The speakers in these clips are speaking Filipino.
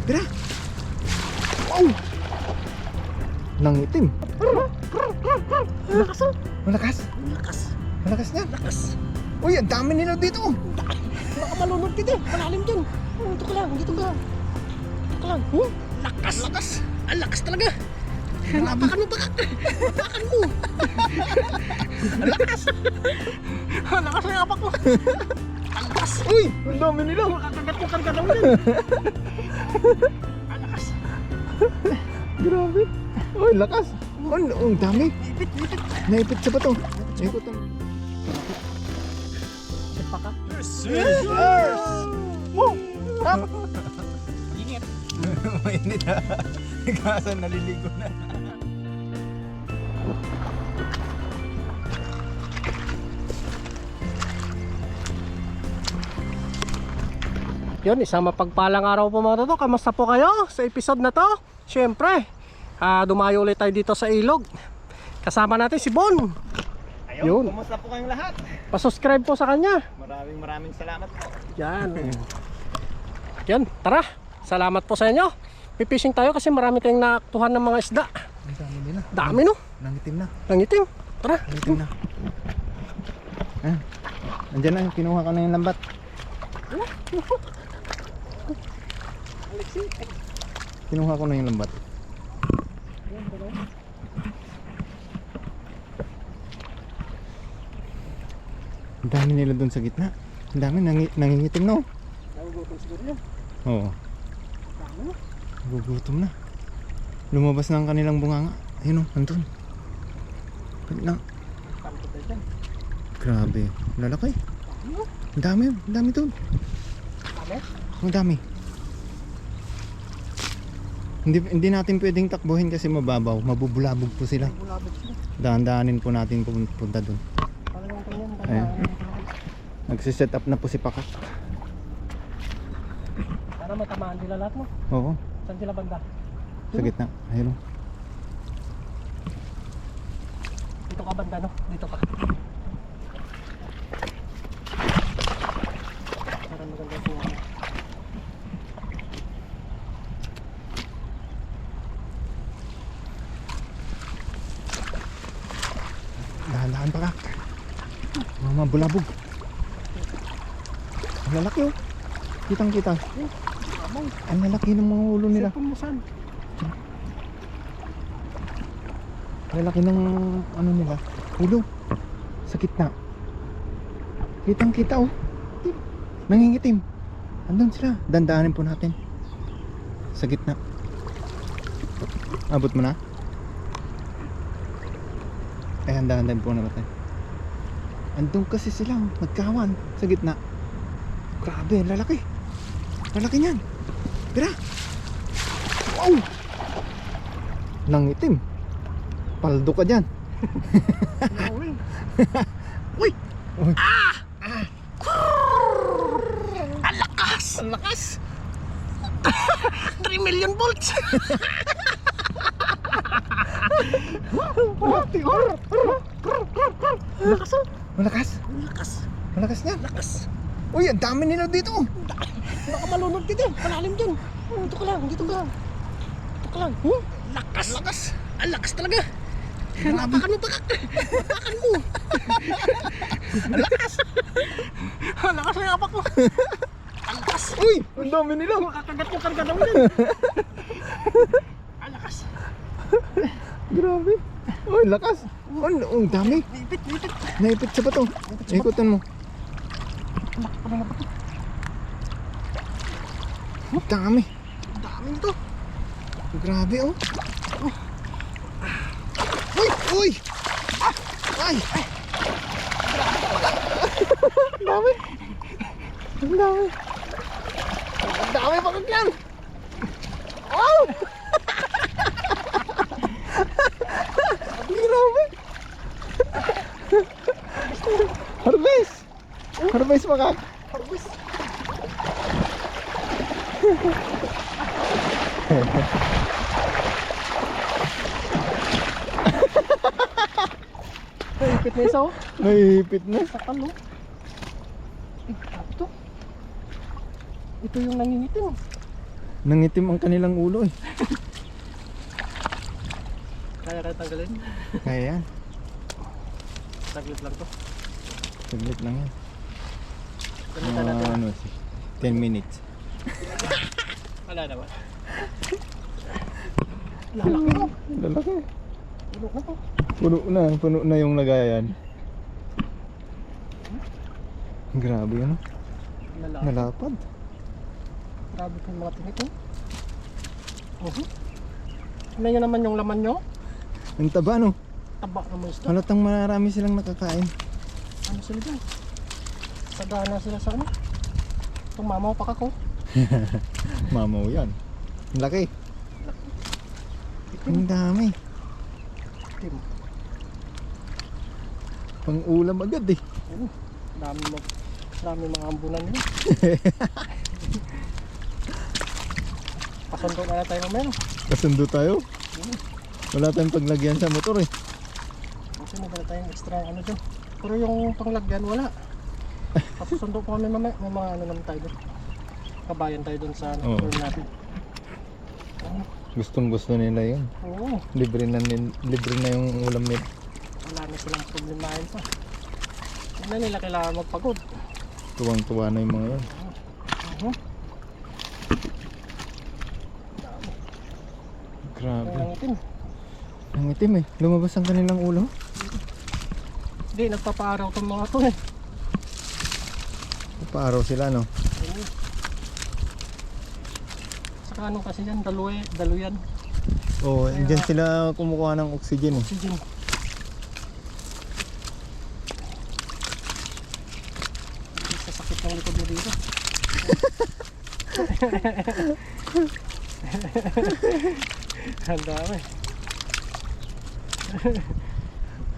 Tira. Wow. Nangitim. Malakas oh. Malakas. Malakas. Malakas niya. Lakas. Uy, ang dami nila dito. Baka malunod dito. Malalim dyan. Dito ka lang. Dito ka. Dito ka lang. Lakas. Lakas. Ang lakas talaga. Napakan mo. Napakan mo. Ang lakas. Ang lakas na yapak mo. Ang lakas. Uy, ang dami nila. Makakagat mo karga daw yan. Ang lakas. Grabe. Uy, lakas. Ang dami. Ipit. Naipit sa bato. Naipit ang... Sipa ka. Yes! Mo! Tap! Init. Mainit ha. Kaso naliligo na. Yun, isang mapagpalang araw po mga toto. Kamusta po kayo sa episode na to? Siyempre, dumayo ulit tayo dito sa ilog. Kasama natin si Bon. Ayun, Yun. kumusta po kayong lahat? Pasubscribe po sa kanya. Maraming salamat po. Yan. Yan, tara. Salamat po sa inyo. Pipishing tayo kasi marami tayong nakuha ng mga isda. Ang dami nila. Dami no? Nangitim na. Nangitim. Tara. Nangitim na. Andyan na, kinuha ka na yung lambat. Kinuha ko na yung lambat. Ang dami nila doon sa gitna. Ang dami, nangingitim na. Nagugutom siguro yan. Oo. Dami no? Gugutom na. Lumabas na ang kanilang bunganga. Ayun o, andun. Lang. Tanto tayo dyan. Grabe. Lalaki. Dami no? Ang dami yun. Ang dami doon. Dami? Ang dami. Hindi natin pwedeng takbuhin kasi mababaw. Mabubulabog po sila. Bulabog sila. Daan-daanin po natin pupunta doon. Talagang ganyan. Ayan. Nagsiset up na po si Pakak. Para matamaan sila lahat no? Oo. Saan sila banda? Sa gitna. Ayun o. Dito ka banda no? Dito ka. Para maganda siya. Dahan-dahan Pakak. Mga mabulabog. Ang lalaki o. Kitang-kita. Amang. Ang lalaki ng mga ulo nila. Cellphone mo saan? Ang lalaki ng ano nila. Ulo. Sa gitna. Kitang-kita o. Nangingitim. Andun sila. Dandaanin po natin. Sa gitna. Abot mo na? Ay, handa-handan po natin. Andun kasi sila. Nagkawan. Sa gitna. Grabe. Lalaki. Lalaki niyan. Tira. Wow. Nangitim. Paldo ka dyan. Uy. Uy. Uy. Ang lakas! Ang lakas! 3 million volts! Lakas oh! Malakas. Lakas! Malakas niya. Lakas! Uy, ang dami nila dito. Baka malunod dito! Malalim dyan! Dito ka lang! Dito ka! Dito ka lang! Lakas! Lakas! Ang lakas talaga! Napakan mo! Napakan mo! Ang lakas! Ang lakas na yapak mo! Ang lakas! Uy, ang dami nila. Makakagat mo karga daw yan! Ang lakas! Grabe. Uy, lakas. Ang dami. Ipit! Ipit! Naipit sa bato. Ikutan mo. Ano na ba ito? Ang dami. Ang dami nito! Grabe oh. Uy, uy. Ay. Ang dami. Ang dami. Ang dami pakagyan. Wow. Grabe. Harvest. Harvest Pakak. Harvest! Ipit na isa oh! Naipit na. Sakal oh! Ito! Ito yung nangingitim. Nangitim ang kanilang ulo eh. Kaya tanggalin. Kaya yan. Saglit lang to. Saglit lang yan. Gamitan natin. Ano, 10 minutes. Wala naman. Lalaki mo. Lalaki. Puno na to. Puno na yung lagayan. Grabe ano. Lalaki. Nalapad. Grabe yung mga tinik oh. Tignan nyo naman yung laman nyo. Ang taba no. Taba naman isda. Halatang marami silang nakakain. Ano sila dyan? Sagana sila sa ano. Tumamaw pa ako. Mamaw yan. Ang laki. Itim. Ang dami. Itim. Pang ulam agad eh. Dami mga ambunan nyo. Pasundo na tayo mamaya. Kasundo tayo. Wala tayong paglagyan sa motor eh. Kasi nagala tayong extra ano dyan. Pero yung panglagyan wala. Pasundo po kami mamaya. May mga ano naman tayo doon. Kabayan tayo doon sa Oo. farm natin. Gustong gusto nila yun. Oo. Libre na yung ulam nila. Wala na silang problemahin pa. Hindi na nila kailangan magpagod. Tuwang-tuwa na yung mga yun. Grabe. Ang itim. Ang itim eh. Lumabas ang kanilang ulo. Hindi, nagpapaaraw itong mga to eh. Paaraw sila no. Ayun. Saka ano kasi yan, daluyan. Oo, dyan sila kumukuha ng oxygen eh. Oxygen. Sasakit ng likod mo dito. Ang dami.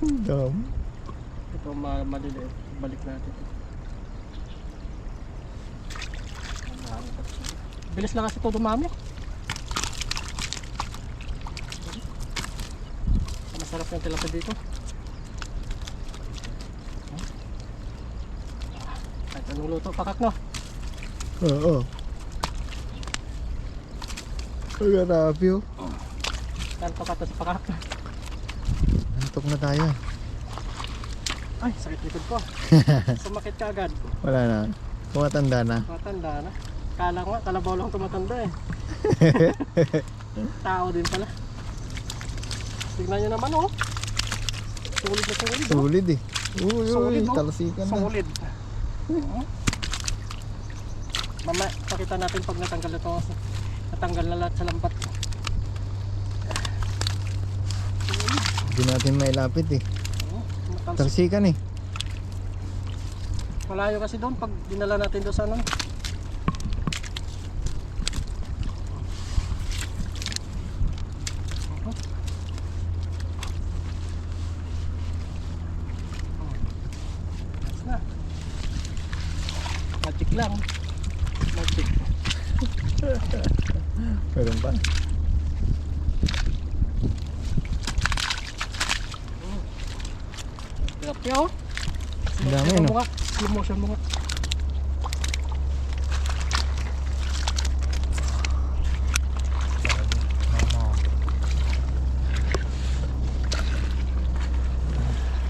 Ang dami. Ito maliliit. Balik natin. Ang dami. Bilis lang kasi ito dumami. Masarap yung tilapia dito. Kahit anong luto, pakak no? Oo. Ang grabe oh. Kanto ka to sa pakak. Antok na tayo. Ay, sakit likod ko. Sumakit ka agad. Wala na. Tumatanda na. Matanda na. Kala ko nga, kalabaw lang tumatanda eh. Tao din pala. Tignan nyo naman oh. Sulit na sulit. Oh. Solid eh. Uy, Solid, no? talasikan na. Solid. Mamaya, pakita natin pag natanggal na ito. Natanggal na lahat sa lambat. Hindi natin mailapit eh. Matalsik. Talasikan eh. Malayo kasi doon pag dinala natin doon sa ano. Na. Magic lang. Magic. Meron pa. Tilapia oh. Ang dami Slow no. mo nga. Slow motion mo nga.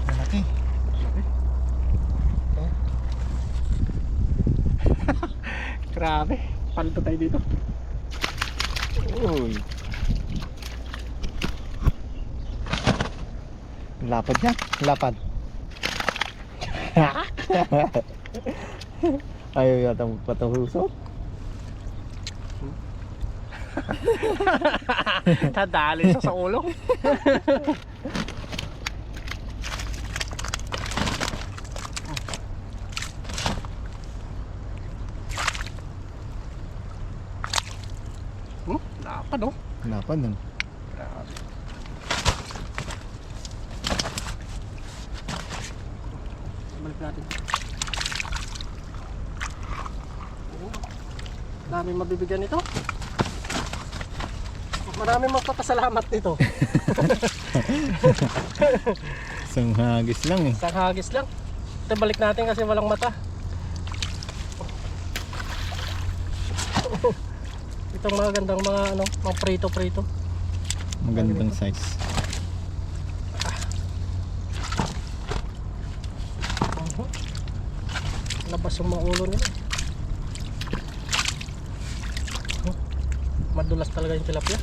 Malaki. Grabe. Palito tayo dito. Uy. Lapad niya. Lapad. Ayaw yata magpatahusok. Tadali sa ulo. Lapad oh. Lapad nun. Grabe. Balik natin. Dami mabibigyan nito. Maraming magpapasalamat nito. Isang hagis lang eh. Isang hagis lang. Ito balik natin kasi walang mata. Itong magandang mga ano, mga prito-prito. Magandang size. Labas yung mga ulo nila. Madulas talaga yung tilapia.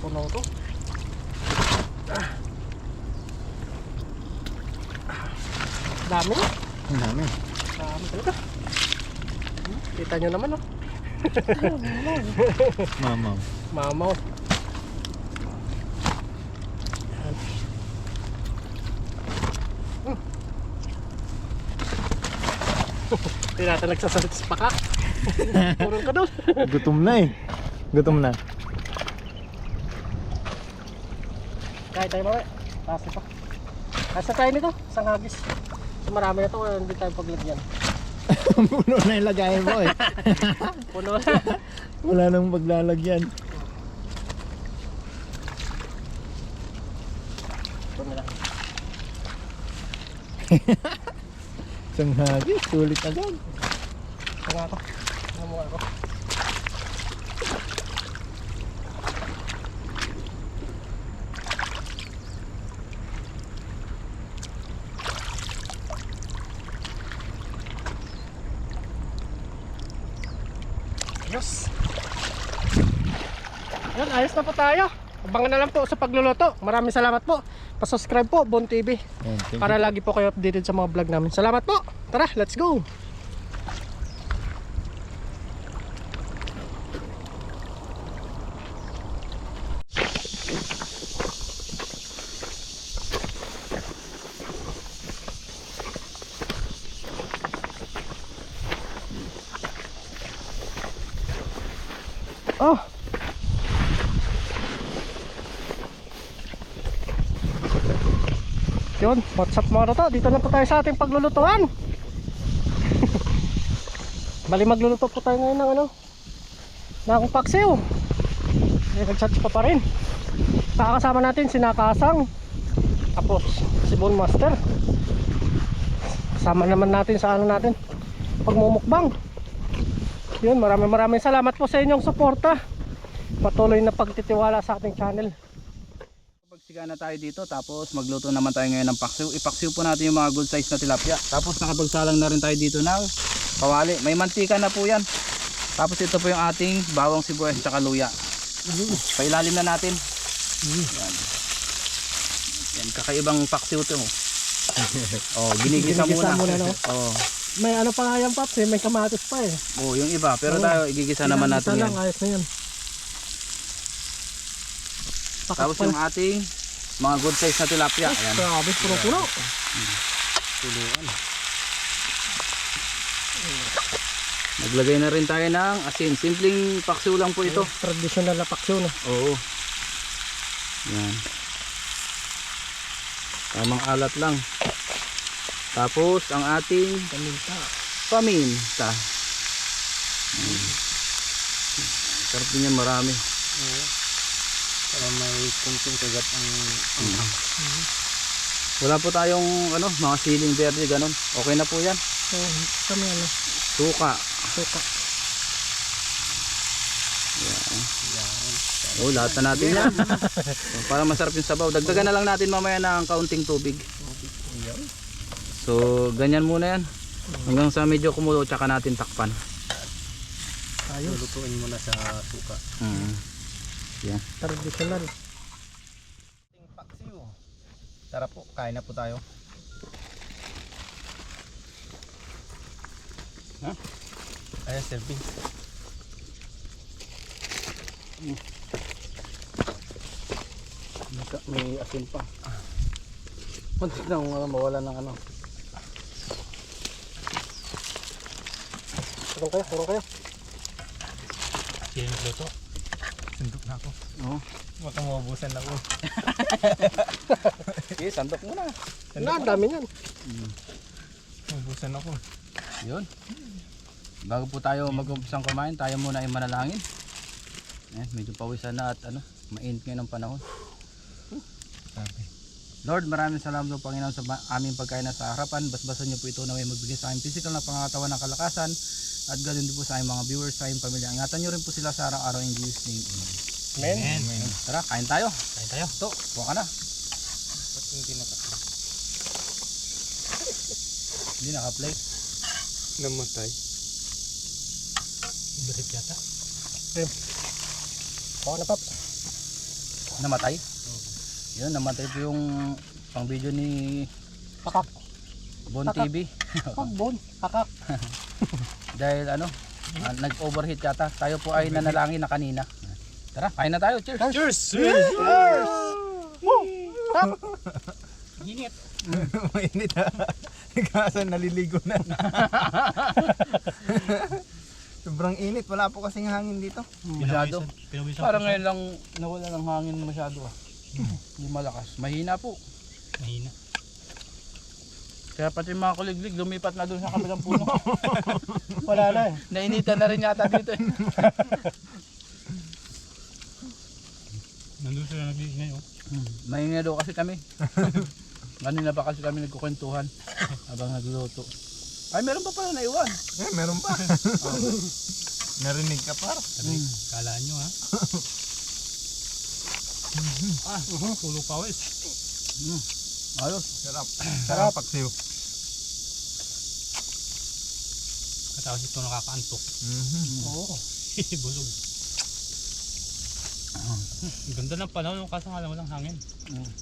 Puno to. Dami. Ang dami. Dami talaga. Kita nyo naman, oh. Mamaw. Mamaw. Hindi natin nagsasalit sa pakak. Purong ka doon. Gutom na eh. Gutom na. Kaya tayo mamaya. Taas pa. Kasa tayo nito. Isang hagis. So marami na ito. Hindi tayo paglagyan. Puno na yung lagayan mo eh. Puno na. Wala nang paglalagyan. Puno na. Isang hagis. Sulit agad. Ito nga ako. Ano mo ako. Yes. Yan, ayos na po tayo. Abangan na lang po sa pagluluto. Maraming salamat po. Pa-subscribe po, Bon TV. Ayan, thank Para you. lagi po kayo updated sa mga vlog namin. Salamat po. Tara, let's go. Oh. Yun, what's up mga to? Dito na po tayo sa ating paglulutuan. Bali magluluto po tayo ngayon ng ano, ng paksiw. Nag-chat pa rin. Kakasama natin si Nakasang, tapos si Bon Master. Kasama naman natin sa ano natin, pagmumukbang. Yun, maraming salamat po sa inyong suporta. Patuloy na pagtitiwala sa ating channel. Pagsiga na tayo dito, tapos magluto naman tayo ngayon ng paksiw. Ipaksiw po natin yung mga good size na tilapia. Tapos nakapagsalang na rin tayo dito ng kawali. May mantika na po yan. Tapos ito po yung ating bawang sibuyas at luya. Pailalim na natin. Yan. Yan, kakaibang paksiw to. Oh, ginigisa Ginigisa muna. muna, no? Oh. May ano pa nga yan, Paps, eh. May kamatis pa eh. Oh, yung iba, pero tayo igigisa naman natin Ginigisa yan. lang, ayos na yan. Tapos yung ating mga good size na tilapia. Ayan. Grabe, puro-puro. Tuluan. Naglagay na rin tayo ng asin. Simpleng paksiw lang po ito. Traditional na paksyo, no? Oo. Yan. Tamang alat lang. Tapos ang ating Paminta. paminta. Sarap din yan, marami. Para may kunting kagat ang Wala po tayong ano, mga siling verde ganun. Okay na po yan. So, kami ano, Suka. suka. Oh, lahat na natin yan. Para masarap yung sabaw. Dagdagan na lang natin mamaya ng kaunting tubig. So, ganyan muna yan. Hanggang sa medyo kumulo, tsaka natin takpan. Ayos. lutuin mo na sa suka. Yan. Traditional. Paksiw. Tara po, kain na po tayo. Ha? Ayan, serving. May asin pa. Muntik na mawala ng ano. Turong kayo. Sige, luto. Sundok na ako. Oo. Baka maubusan ako. Sige, sandok muna. Ang dami yan. Maubusan ako. Yun. Bago po tayo mag-umpisang kumain, tayo muna ay manalangin. Medyo pawisan na at ano, mainit ngayon ang panahon. Sabi. Lord, maraming salamat po Panginoon sa aming pagkain na sa harapan. Basbasan niyo po ito na may magbigay sa aming physical na pangatawan ng kalakasan. At ganoon din po sa aming mga viewers, sa aming pamilya. Ingatan niyo rin po sila sa araw-araw in Jesus name. Amen. Amen. Tara, kain tayo. Kain tayo. Ito, buka ka na. Hindi naka-play. Namatay. Ibarit yata. Oo na, Paps. Namatay. Yun, namatay po yung pang video ni Pakak. Bon Pakak. TV. Pagbon. Pakak. Dahil nag-overheat yata. Tayo po ay nanalangin na kanina. Tara, kain na tayo. Cheers! Cheers! Tap! Init. Mainit ha. Kaso naliligo na. Sobrang init. Wala po kasing hangin dito. Masyado. Pinawisan Parang ngayon lang nawala ng hangin masyado ah. Hindi malakas. Mahina po. Mahina. Kaya pati mga kuliglig lumipat na doon sa kabilang puno. Wala na eh. Nainitan na rin yata dito eh. Nandun sila naglilis ngayon. Mahina daw kasi kami. Kanina pa kasi kami nagkukwentuhan habang nagluto. Ay, meron pa pala naiwan. Meron pa. Narinig ka par. Kalaan nyo ha. Tulo pawis. Ayos. Sarap. Sarap paksiw. Katapos ito nakakaantok. Oo. Busog. Ang ganda ng panahon kaso nga lang walang hangin.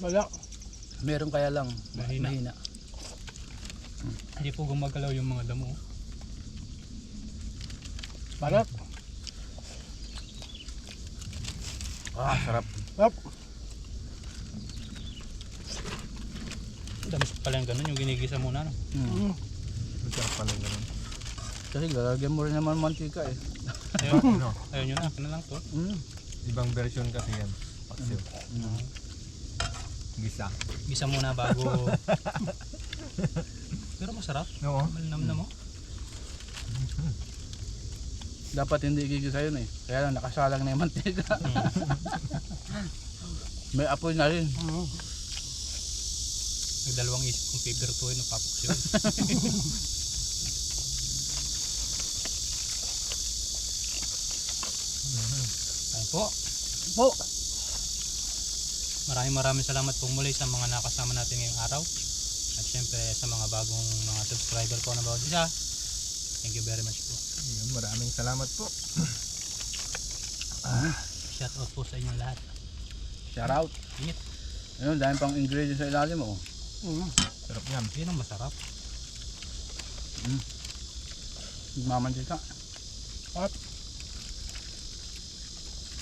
Wala. Meron kaya lang. Mahina. Mahina. Hindi po gumagalaw yung mga damo. Sarap. Sarap. Sarap. Damis pala yung ganun, yung ginigisa muna. No? Masarap pala ganun. Kasi lalagyan mo rin naman mantika eh. Ayun, Ano? ayun yun na, ano lang to. Ibang version kasi yan. Paksiw. Gisa. Gisa muna bago. Pero masarap. Oo. Malinam na mo. Dapat hindi gigisa yun eh. Kaya lang nakasalang na yung mantika. May apoy na rin. Nagdalawang isip kong favorite to yung papuksyo. Ayun po. Po. Maraming salamat po muli sa mga nakasama natin ngayong araw. At syempre sa mga bagong mga subscriber po na bawat isa. Thank you very much po. Ayun, maraming salamat po. Shout out po sa inyong lahat. Shout out. Init. Ayun, dahil pang ingredients sa ilalim oh. Sarap yan. Yun ang masarap. Magmamantika.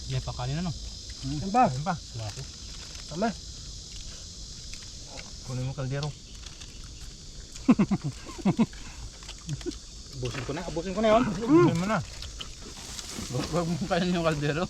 Diyan pa kanina no. Ayun pa. Ayun pa. Wala po. Tama. Kunin mo kaldero. Abusin ko na yun. Kunin mo na. Huwag mo kainin yung kaldero.